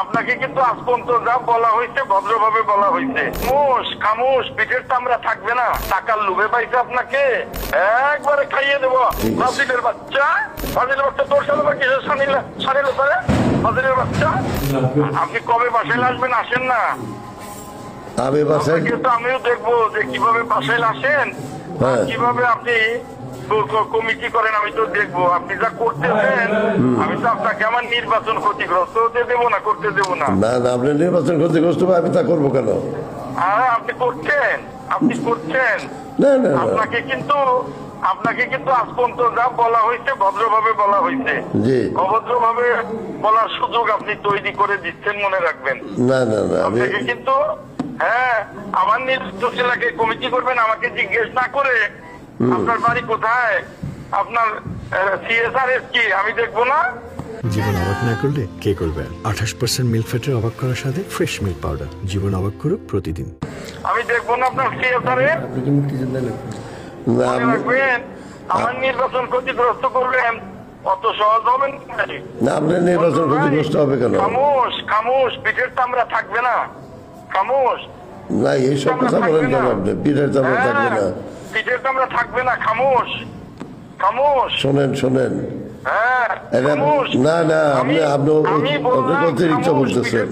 আপনাকে কিন্তু আজ পর্যন্ত যা বলা হয়েছে ভদ্রভাবে বলা হয়েছে। খামোশ পিঠের চামড়া থাকবে না। টাকার লোভে পাইছে আপনাকে, একবারে খাইয়ে দেবো। ফাজিলের বাচ্চা তোর সাথে বা কিসের সানিল পারে ফাজিলের বাচ্চা। আপনি কবে বাসায় আসবেন? আসেন না। আমি বাসায় কিন্তু আমিও দেখবো যে কিভাবে বাসায় আসেন, কিভাবে আপনি কমিটি করেন। আমি তো দেখবো আপনি যা করতেছেন। আমি তো আপনাকে আমার নির্বাচন ক্ষতিগ্রস্ত হতে দেবো না, করতে দেবো না। না না, আপনি নির্বাচন ক্ষতিগ্রস্ত হবে, আমি তা করবো কেন? আপনি করছেন। না না, আপনাকে কিন্তু আজ পর্যন্ত যা বলা হয়েছে ভদ্রভাবে বলা হয়েছে। জি, অভদ্রভাবে বলার সুযোগ আপনি তৈরি করে দিচ্ছেন, মনে রাখবেন। না না না, আপনাকে কিন্তু আমার নির্বাচন এলাকায় কমিটি করবেন আমাকে জিজ্ঞেস না করে। আপনার বাড়ি কোথায়, আপনার CSRS কি আমি দেখবো না? জীবন অবাক না করলে কে করবে? 28% মিল্ক ফ্যাটের অবাক করার সাথে ফ্রেশ মিল্ক পাউডার। জীবন অবাক করুক প্রতিদিন। আমি দেখবো না আপনার CSRS। রাখবেন আমার নির্বাচন ক্ষতিগ্রস্ত করবেন, অত সহজ হবেন না। আপনার নির্বাচন ক্ষতিগ্রস্ত হবে কেন? খামোশ পিঠের চামড়া থাকবে না। খামোশ না, এইসব কথা বলেন কেন আপনি? পিঠের চামড়া থাকবে না, পিঠের চামড়া থাকবে না। খামোশ। শোনেন না না, আপনি অতিরিক্ত বলতেছেন।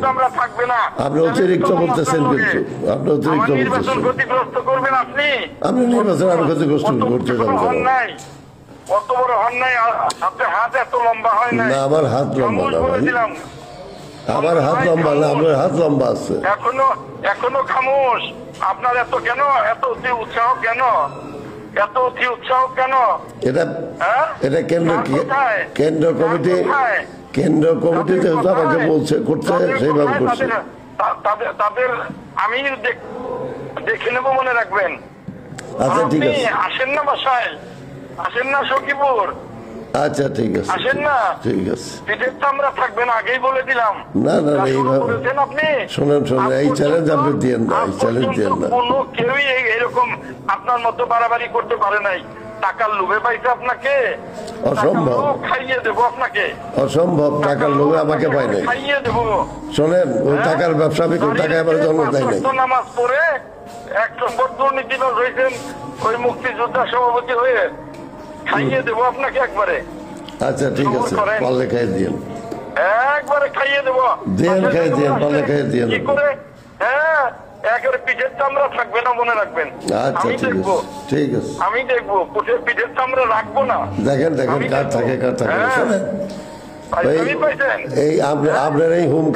আপনি অতিরিক্ত বলতেছেন, কিন্তু আপনি অতিরিক্ত বলতেছেন। ক্ষতিগ্রস্ত করবেন আপনি নির্বাচন আমি ক্ষতিগ্রস্ত করতে যাবো কেন? কত বড় হন নাই, আপনার হাত এত লম্বা হয় না। আমার হাত লম্বা না ভাই, আমার হাত লম্বা না, আপনার হাত লম্বা আছে। এখনো খামোশ। আপনার এত অতি উৎসাহ কেন? এটা কেন্দ্র কমিটি যেহেতু আমাকে বলছে করতে, সেইভাবে করছে। তাদের আমি দেখে নেবো, মনে রাখবেন। আচ্ছা ঠিক আছে, আসেন না বাসায়, আসেন না সখীপুর। আচ্ছা ঠিক আছে, আসেন না। ঠিক আছে, পিঠের চামড়া থাকবেন, আগেই বলে দিলাম। না না, এইভাবে আপনি শোনেন, এই চ্যালেঞ্জ আপনি দিয়েন না, এই চ্যালেঞ্জ দিয়েন না। কোনো কেউই এরকম আপনার মতো বাড়াবাড়ি করতে পারে নাই। টাকার লোভে পাইছে আপনাকে, অসম্ভব। খাইয়ে দেবো আপনাকে, অসম্ভব। টাকার লোভে আমাকে পাই নাই। খাইয়ে দেবো। শোনেন, ওই টাকার ব্যবসা আমি টাকায় আমার জন্ম দেয় নাই। নামাজ পড়ে 1 নম্বর দুর্নীতিবাজ হয়েছেন, ওই মুক্তিযোদ্ধা সভাপতি হয়ে খাইয়ে দেবো আপনাকে একবারে। আচ্ছা ঠিক আছে, পারলে খাইয়ে দিন, একবারে খাইয়ে দেবো। খাইয়ে দিন, পারলে খাইয়ে দিন। কি করে? একেবারে পিঠের চামড়া থাকবে না, মনে রাখবেন। আচ্ছা ঠিক আছে, আমি দেখবো পিঠের চামড়া রাখবো না। দেখেন কার থাকে। শোনেন, পাইছেন? এই আপনার এই হুমকি